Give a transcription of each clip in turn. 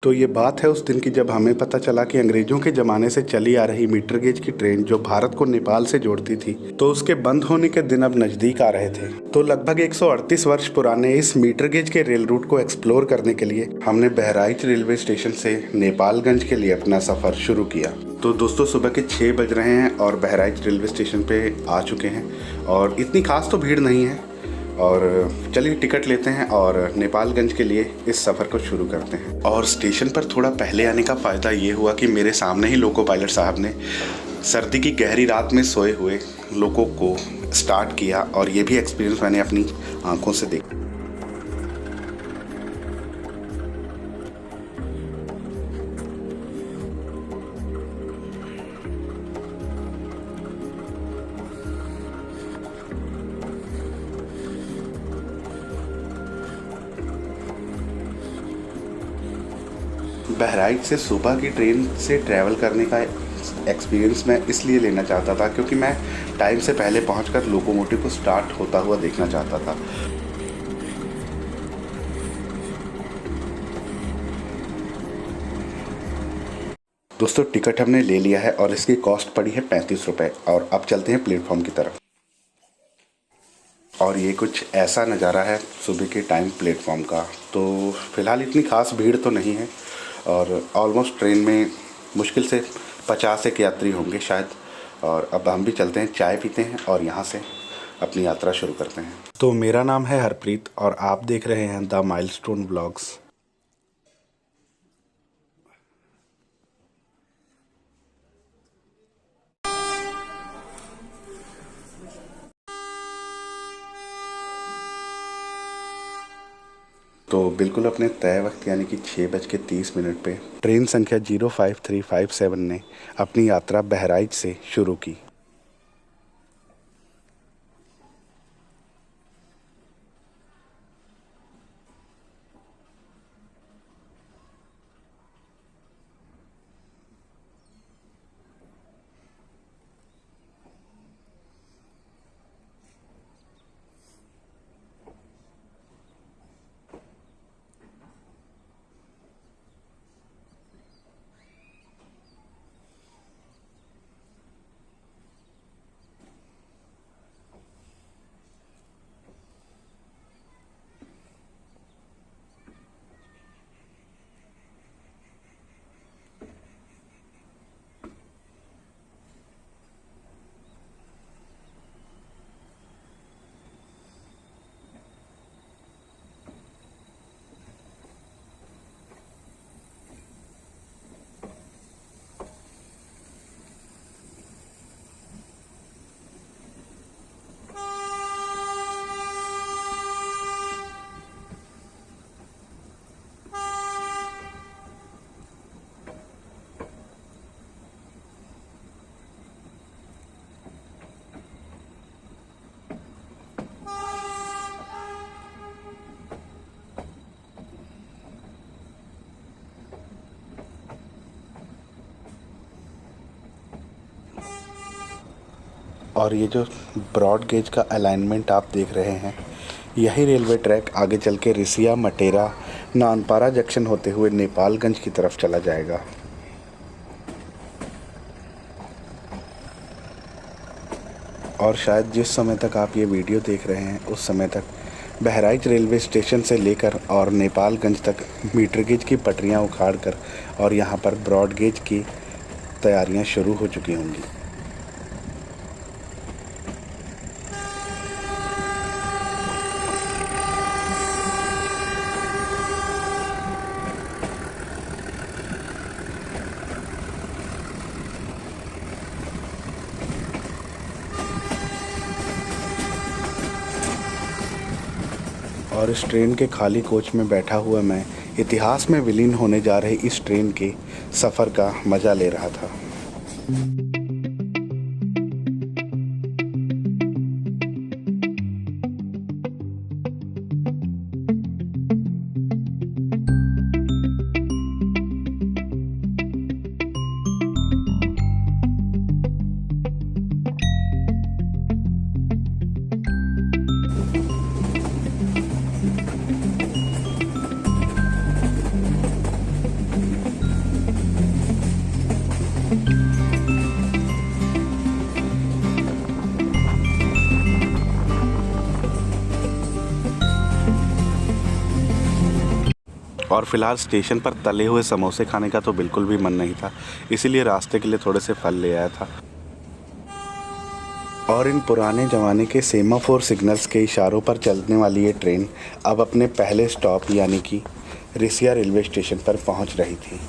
तो ये बात है उस दिन की जब हमें पता चला कि अंग्रेजों के ज़माने से चली आ रही मीटर गेज की ट्रेन जो भारत को नेपाल से जोड़ती थी, तो उसके बंद होने के दिन अब नज़दीक आ रहे थे। तो लगभग 138 वर्ष पुराने इस मीटर गेज के रेल रूट को एक्सप्लोर करने के लिए हमने बहराइच रेलवे स्टेशन से नेपालगंज के लिए अपना सफ़र शुरू किया। तो दोस्तों, सुबह के 6 बज रहे हैं और बहराइच रेलवे स्टेशन पे आ चुके हैं और इतनी खास तो भीड़ नहीं है। और चलिए टिकट लेते हैं और नेपालगंज के लिए इस सफ़र को शुरू करते हैं। और स्टेशन पर थोड़ा पहले आने का फ़ायदा ये हुआ कि मेरे सामने ही लोको पायलट साहब ने सर्दी की गहरी रात में सोए हुए लोगों को स्टार्ट किया और ये भी एक्सपीरियंस मैंने अपनी आंखों से देखा। बहराइच से सुबह की ट्रेन से ट्रैवल करने का एक्सपीरियंस मैं इसलिए लेना चाहता था क्योंकि मैं टाइम से पहले पहुंचकर लोकोमोटिव को स्टार्ट होता हुआ देखना चाहता था। दोस्तों, टिकट हमने ले लिया है और इसकी कॉस्ट पड़ी है 35 रुपये और अब चलते हैं प्लेटफॉर्म की तरफ। और ये कुछ ऐसा नज़ारा है सुबह के टाइम प्लेटफॉर्म का। तो फ़िलहाल इतनी ख़ास भीड़ तो नहीं है और ऑलमोस्ट ट्रेन में मुश्किल से 50 एक यात्री होंगे शायद। और अब हम भी चलते हैं, चाय पीते हैं और यहाँ से अपनी यात्रा शुरू करते हैं। तो मेरा नाम है हरप्रीत और आप देख रहे हैं द माइलस्टोन ब्लॉग्स। तो बिल्कुल अपने तय वक्त यानी कि 6:30 पे ट्रेन संख्या 05357 ने अपनी यात्रा बहराइच से शुरू की। और ये जो ब्रॉड गेज का अलाइनमेंट आप देख रहे हैं, यही रेलवे ट्रैक आगे चल के रिसिया, मटेरा, नानपारा जंक्शन होते हुए नेपालगंज की तरफ चला जाएगा। और शायद जिस समय तक आप ये वीडियो देख रहे हैं उस समय तक बहराइच रेलवे स्टेशन से लेकर और नेपालगंज तक मीटर गेज की पटरियां उखाड़कर और यहाँ पर ब्रॉड गेज की तैयारियां शुरू हो चुकी होंगी। और इस ट्रेन के खाली कोच में बैठा हुआ मैं इतिहास में विलीन होने जा रही इस ट्रेन के सफ़र का मज़ा ले रहा था। और फिलहाल स्टेशन पर तले हुए समोसे खाने का तो बिल्कुल भी मन नहीं था, इसीलिए रास्ते के लिए थोड़े से फल ले आया था। और इन पुराने ज़माने के सेमाफोर सिग्नल्स के इशारों पर चलने वाली ये ट्रेन अब अपने पहले स्टॉप यानी कि रिसिया रेलवे स्टेशन पर पहुंच रही थी।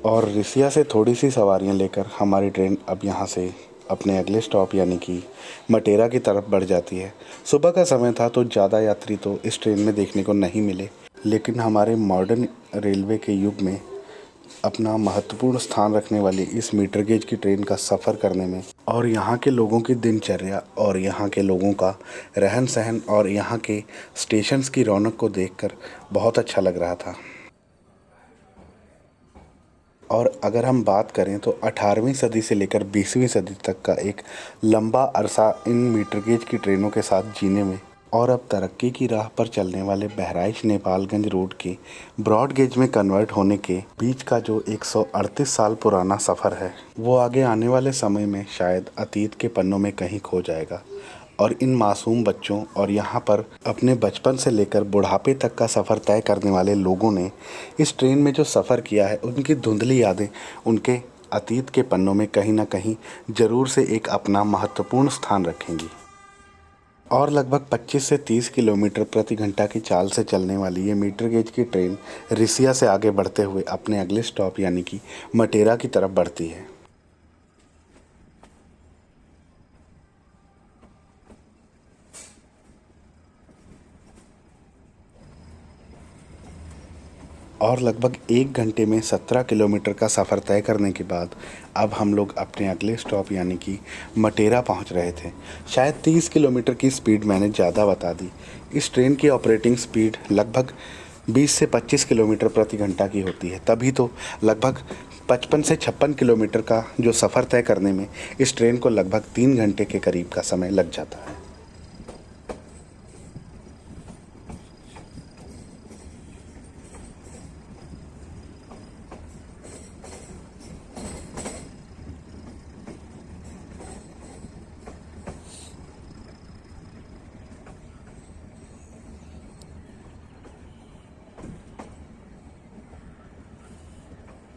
और रिसिया से थोड़ी सी सवारियां लेकर हमारी ट्रेन अब यहाँ से अपने अगले स्टॉप यानी कि मटेरा की तरफ बढ़ जाती है। सुबह का समय था तो ज़्यादा यात्री तो इस ट्रेन में देखने को नहीं मिले, लेकिन हमारे मॉडर्न रेलवे के युग में अपना महत्वपूर्ण स्थान रखने वाली इस मीटर गेज की ट्रेन का सफ़र करने में और यहाँ के लोगों की दिनचर्या और यहाँ के लोगों का रहन सहन और यहाँ के स्टेशंस की रौनक को देखकर बहुत अच्छा लग रहा था। और अगर हम बात करें तो 18वीं सदी से लेकर 20वीं सदी तक का एक लंबा अरसा इन मीटर गेज की ट्रेनों के साथ जीने में और अब तरक्की की राह पर चलने वाले बहराइच नेपालगंज रोड के ब्रॉड गेज में कन्वर्ट होने के बीच का जो 138 साल पुराना सफ़र है, वो आगे आने वाले समय में शायद अतीत के पन्नों में कहीं खो जाएगा। और इन मासूम बच्चों और यहाँ पर अपने बचपन से लेकर बुढ़ापे तक का सफ़र तय करने वाले लोगों ने इस ट्रेन में जो सफ़र किया है, उनकी धुंधली यादें उनके अतीत के पन्नों में कहीं ना कहीं ज़रूर से एक अपना महत्वपूर्ण स्थान रखेंगी। और लगभग 25 से 30 किलोमीटर प्रति घंटा की चाल से चलने वाली ये मीटर गेज की ट्रेन रिसिया से आगे बढ़ते हुए अपने अगले स्टॉप यानी कि मटेरा की तरफ बढ़ती है। और लगभग 1 घंटे में 17 किलोमीटर का सफ़र तय करने के बाद अब हम लोग अपने अगले स्टॉप यानी कि मटेरा पहुंच रहे थे। शायद 30 किलोमीटर की स्पीड मैंने ज़्यादा बता दी। इस ट्रेन की ऑपरेटिंग स्पीड लगभग 20 से 25 किलोमीटर प्रति घंटा की होती है, तभी तो लगभग 55 से 56 किलोमीटर का जो सफ़र तय करने में इस ट्रेन को लगभग 3 घंटे के करीब का समय लग जाता है।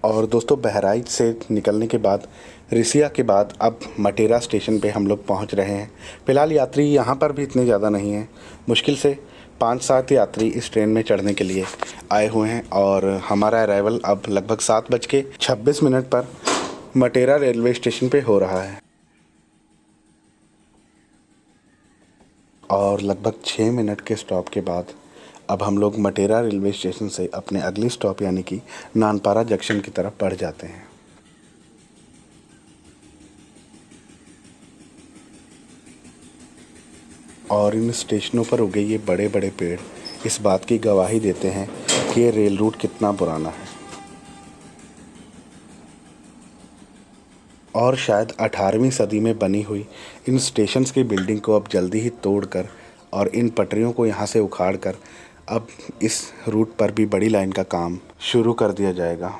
और दोस्तों, बहराइच से निकलने के बाद रिसिया के बाद अब मटेरा स्टेशन पे हम लोग पहुंच रहे हैं। फ़िलहाल यात्री यहाँ पर भी इतने ज़्यादा नहीं हैं, मुश्किल से 5-7 यात्री इस ट्रेन में चढ़ने के लिए आए हुए हैं और हमारा अराइवल अब लगभग 7:26 पर मटेरा रेलवे स्टेशन पे हो रहा है। और लगभग 6 मिनट के स्टॉप के बाद अब हम लोग मटेरा रेलवे स्टेशन से अपने अगले स्टॉप यानी कि नानपारा जंक्शन की तरफ बढ़ जाते हैं। और इन स्टेशनों पर उगे ये बड़े बड़े पेड़ इस बात की गवाही देते हैं कि ये रेल रूट कितना पुराना है। और शायद 18वीं सदी में बनी हुई इन स्टेशंस की बिल्डिंग को अब जल्दी ही तोड़कर और इन पटरियों को यहाँ से उखाड़कर अब इस रूट पर भी बड़ी लाइन का काम शुरू कर दिया जाएगा।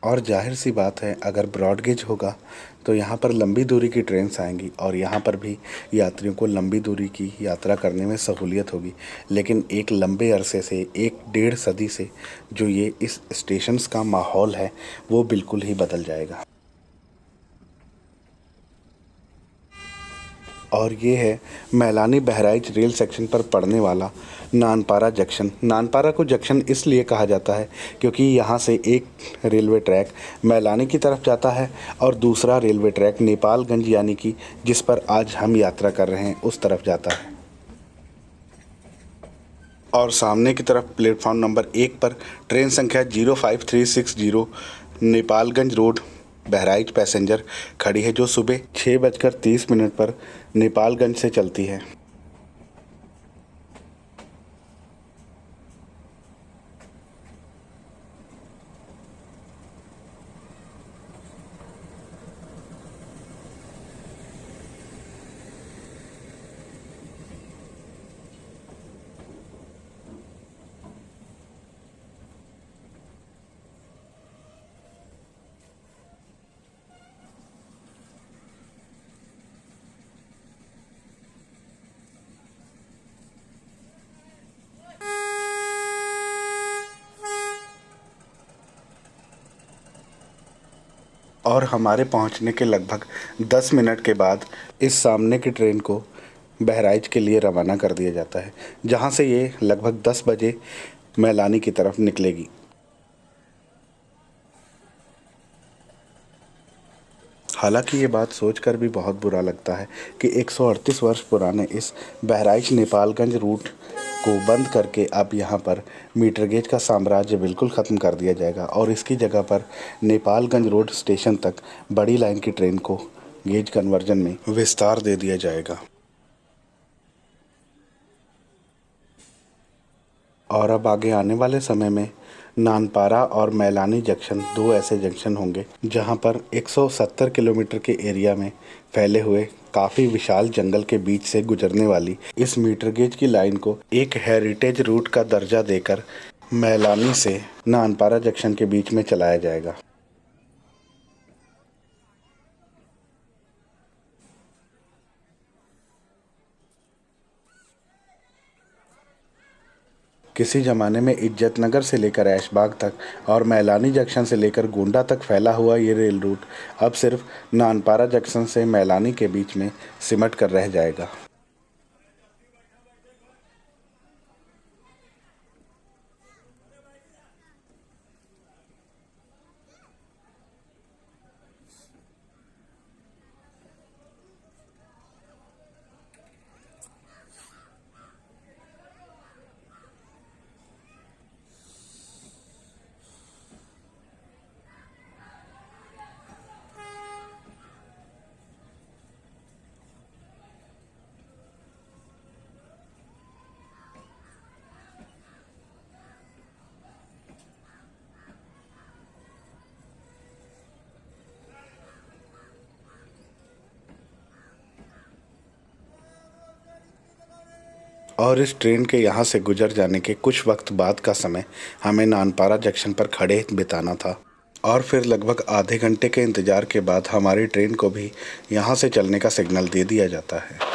और जाहिर सी बात है, अगर ब्रॉड गेज होगा तो यहाँ पर लंबी दूरी की ट्रेन्स आएंगी और यहाँ पर भी यात्रियों को लंबी दूरी की यात्रा करने में सहूलियत होगी। लेकिन एक लंबे अरसे से, एक डेढ़ सदी से जो ये इस स्टेशंस का माहौल है वो बिल्कुल ही बदल जाएगा। और ये है मैलानी बहराइच रेल सेक्शन पर पड़ने वाला नानपारा जंक्शन। नानपारा को जंक्शन इसलिए कहा जाता है क्योंकि यहाँ से एक रेलवे ट्रैक मैलानी की तरफ जाता है और दूसरा रेलवे ट्रैक नेपालगंज, यानी कि जिस पर आज हम यात्रा कर रहे हैं, उस तरफ जाता है। और सामने की तरफ प्लेटफॉर्म नंबर 1 पर ट्रेन संख्या 05360 नेपालगंज रोड बहराइच पैसेंजर खड़ी है, जो सुबह 6:30 पर नेपालगंज से चलती है। और हमारे पहुंचने के लगभग 10 मिनट के बाद इस सामने की ट्रेन को बहराइच के लिए रवाना कर दिया जाता है, जहां से ये लगभग 10 बजे मैलानी की तरफ निकलेगी। हालांकि ये बात सोचकर भी बहुत बुरा लगता है कि 138 वर्ष पुराने इस बहराइच नेपालगंज रूट को बंद करके अब यहाँ पर मीटर गेज का साम्राज्य बिल्कुल ख़त्म कर दिया जाएगा और इसकी जगह पर नेपालगंज रोड स्टेशन तक बड़ी लाइन की ट्रेन को गेज कन्वर्जन में विस्तार दे दिया जाएगा। और अब आगे आने वाले समय में नानपारा और मैलानी जंक्शन, दो ऐसे जंक्शन होंगे जहां पर 170 किलोमीटर के एरिया में फैले हुए काफ़ी विशाल जंगल के बीच से गुजरने वाली इस मीटर गेज की लाइन को एक हेरिटेज रूट का दर्जा देकर मैलानी से नानपारा जंक्शन के बीच में चलाया जाएगा। किसी ज़माने में इज्जतनगर से लेकर ऐशबाग तक और मैलानी जंक्शन से लेकर गोंडा तक फैला हुआ ये रेल रूट अब सिर्फ नानपारा जंक्शन से मैलानी के बीच में सिमट कर रह जाएगा। और इस ट्रेन के यहाँ से गुजर जाने के कुछ वक्त बाद का समय हमें नानपारा जंक्शन पर खड़े बिताना था और फिर लगभग आधे घंटे के इंतज़ार के बाद हमारी ट्रेन को भी यहाँ से चलने का सिग्नल दे दिया जाता है।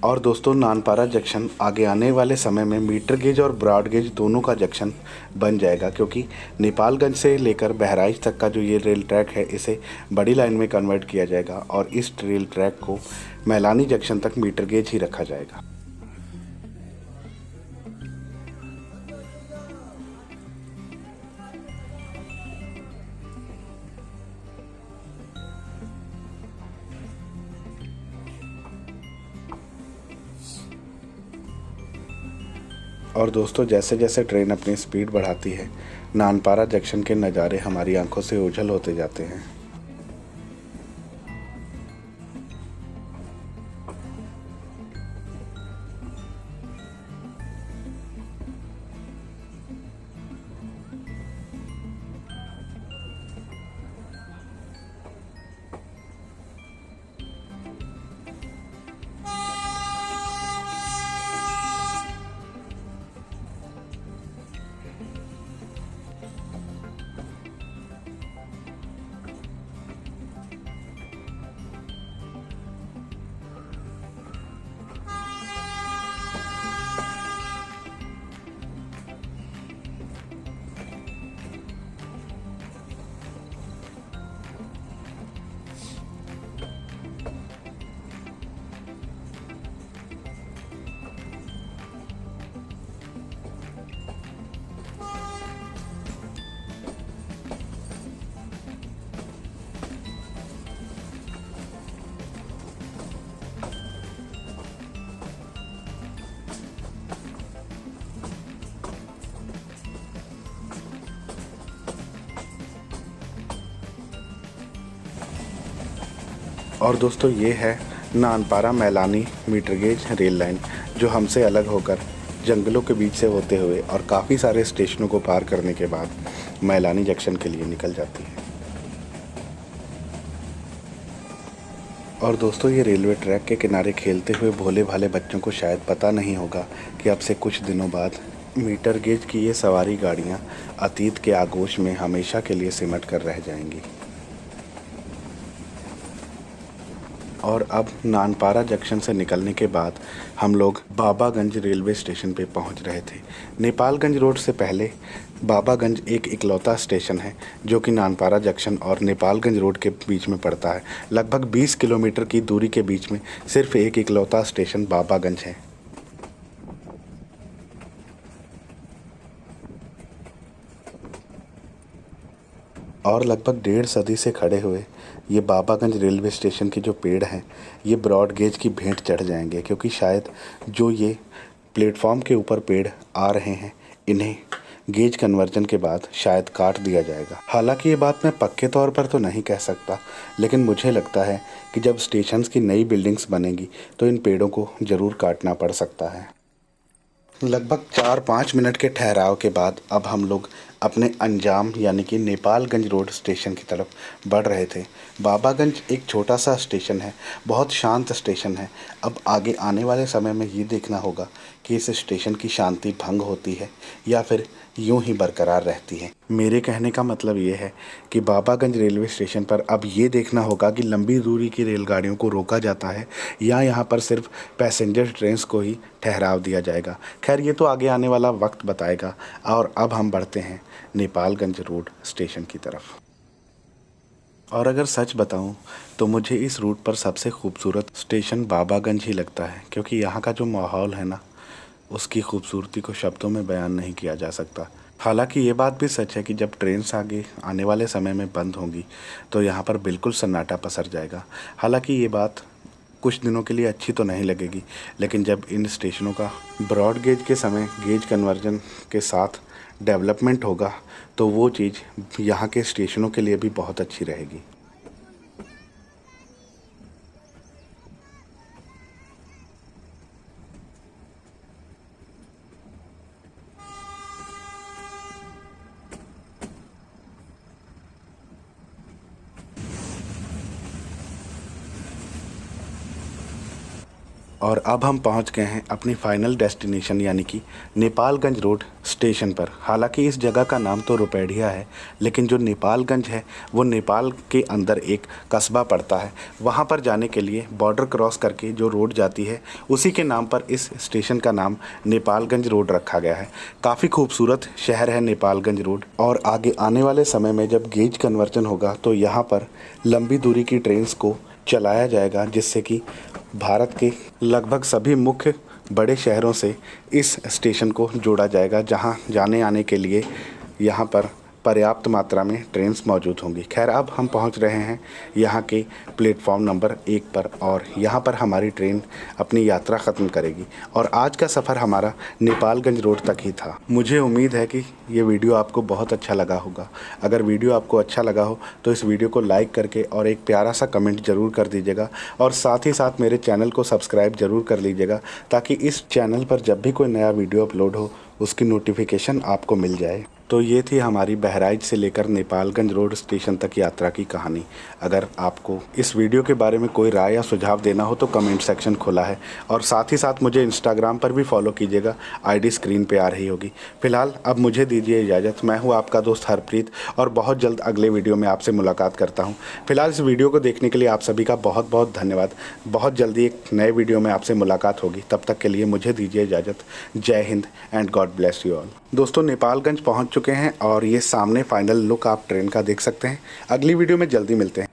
और दोस्तों, नानपारा जंक्शन आगे आने वाले समय में मीटर गेज और ब्रॉड गेज दोनों का जंक्शन बन जाएगा, क्योंकि नेपालगंज से लेकर बहराइच तक का जो ये रेल ट्रैक है इसे बड़ी लाइन में कन्वर्ट किया जाएगा और इस रेल ट्रैक को मैलानी जंक्शन तक मीटर गेज ही रखा जाएगा। और दोस्तों, जैसे जैसे ट्रेन अपनी स्पीड बढ़ाती है, नानपारा जंक्शन के नज़ारे हमारी आंखों से ओझल होते जाते हैं। और दोस्तों ये है Nanpara Mailani metre gauge rail line, जो हमसे अलग होकर जंगलों के बीच से होते हुए और काफ़ी सारे स्टेशनों को पार करने के बाद मैलानी जंक्शन के लिए निकल जाती है। और दोस्तों ये रेलवे ट्रैक के किनारे खेलते हुए भोले भाले बच्चों को शायद पता नहीं होगा कि अब से कुछ दिनों बाद मीटर गेज की ये सवारी गाड़ियाँ अतीत के आगोश में हमेशा के लिए सिमट कर रह जाएंगी। और अब नानपारा जंक्शन से निकलने के बाद हम लोग बाबागंज रेलवे स्टेशन पे पहुंच रहे थे। नेपालगंज रोड से पहले बाबागंज एक इकलौता स्टेशन है जो कि नानपारा जंक्शन और नेपालगंज रोड के बीच में पड़ता है। लगभग 20 किलोमीटर की दूरी के बीच में सिर्फ एक इकलौता स्टेशन बाबागंज है। और लगभग 1.5 सदी से खड़े हुए ये बाबागंज रेलवे स्टेशन के जो पेड़ हैं ये ब्रॉड गेज की भेंट चढ़ जाएंगे, क्योंकि शायद जो ये प्लेटफॉर्म के ऊपर पेड़ आ रहे हैं इन्हें गेज कन्वर्जन के बाद शायद काट दिया जाएगा। हालांकि ये बात मैं पक्के तौर पर तो नहीं कह सकता, लेकिन मुझे लगता है कि जब स्टेशंस की नई बिल्डिंग्स बनेगी तो इन पेड़ों को ज़रूर काटना पड़ सकता है। लगभग 4-5 मिनट के ठहराव के बाद अब हम लोग अपने अंजाम यानी कि नेपालगंज रोड स्टेशन की तरफ बढ़ रहे थे। बाबागंज एक छोटा सा स्टेशन है, बहुत शांत स्टेशन है। अब आगे आने वाले समय में ये देखना होगा कि इस स्टेशन की शांति भंग होती है या फिर यूं ही बरकरार रहती है। मेरे कहने का मतलब ये है कि बाबागंज रेलवे स्टेशन पर अब ये देखना होगा कि लंबी दूरी की रेलगाड़ियों को रोका जाता है या यहाँ पर सिर्फ पैसेंजर ट्रेन्स को ही ठहराव दिया जाएगा। खैर ये तो आगे आने वाला वक्त बताएगा। और अब हम बढ़ते हैं नेपालगंज रोड स्टेशन की तरफ। और अगर सच बताऊं तो मुझे इस रूट पर सबसे खूबसूरत स्टेशन बाबागंज ही लगता है, क्योंकि यहाँ का जो माहौल है ना उसकी खूबसूरती को शब्दों में बयान नहीं किया जा सकता। हालांकि ये बात भी सच है कि जब ट्रेन्स आगे आने वाले समय में बंद होंगी तो यहाँ पर बिल्कुल सन्नाटा पसर जाएगा। हालांकि ये बात कुछ दिनों के लिए अच्छी तो नहीं लगेगी, लेकिन जब इन स्टेशनों का ब्रॉड गेज के समय गेज कन्वर्जन के साथ डेवलपमेंट होगा तो वो चीज़ यहाँ के स्टेशनों के लिए भी बहुत अच्छी रहेगी। और अब हम पहुंच गए हैं अपनी फाइनल डेस्टिनेशन यानी कि नेपालगंज रोड स्टेशन पर। हालांकि इस जगह का नाम तो रुपेडिया है, लेकिन जो नेपालगंज है वो नेपाल के अंदर एक कस्बा पड़ता है। वहां पर जाने के लिए बॉर्डर क्रॉस करके जो रोड जाती है उसी के नाम पर इस स्टेशन का नाम नेपालगंज रोड रखा गया है। काफ़ी खूबसूरत शहर है नेपालगंज रोड। और आगे आने वाले समय में जब गेज कन्वर्जन होगा तो यहाँ पर लंबी दूरी की ट्रेन्स को चलाया जाएगा, जिससे कि भारत के लगभग सभी मुख्य बड़े शहरों से इस स्टेशन को जोड़ा जाएगा, जहां जाने आने के लिए यहां पर पर्याप्त मात्रा में ट्रेन्स मौजूद होंगी। खैर अब हम पहुंच रहे हैं यहाँ के प्लेटफॉर्म नंबर 1 पर और यहाँ पर हमारी ट्रेन अपनी यात्रा ख़त्म करेगी। और आज का सफ़र हमारा नेपालगंज रोड तक ही था। मुझे उम्मीद है कि ये वीडियो आपको बहुत अच्छा लगा होगा। अगर वीडियो आपको अच्छा लगा हो तो इस वीडियो को लाइक करके और एक प्यारा सा कमेंट ज़रूर कर दीजिएगा, और साथ ही साथ मेरे चैनल को सब्सक्राइब ज़रूर कर लीजिएगा, ताकि इस चैनल पर जब भी कोई नया वीडियो अपलोड हो उसकी नोटिफिकेशन आपको मिल जाए। तो ये थी हमारी बहराइच से लेकर नेपालगंज रोड स्टेशन तक यात्रा की कहानी। अगर आपको इस वीडियो के बारे में कोई राय या सुझाव देना हो तो कमेंट सेक्शन खुला है, और साथ ही साथ मुझे इंस्टाग्राम पर भी फॉलो कीजिएगा, आईडी स्क्रीन पे आ रही होगी। फिलहाल अब मुझे दीजिए इजाज़त। मैं हूँ आपका दोस्त हरप्रीत, और बहुत जल्द अगले वीडियो में आपसे मुलाकात करता हूँ। फिलहाल इस वीडियो को देखने के लिए आप सभी का बहुत बहुत धन्यवाद। बहुत जल्दी एक नए वीडियो में आपसे मुलाकात होगी। तब तक के लिए मुझे दीजिए इजाज़त। जय Hind and God bless you all. दोस्तों नेपालगंज पहुंच चुके हैं और ये सामने फाइनल लुक आप ट्रेन का देख सकते हैं। अगली वीडियो में जल्दी मिलते हैं।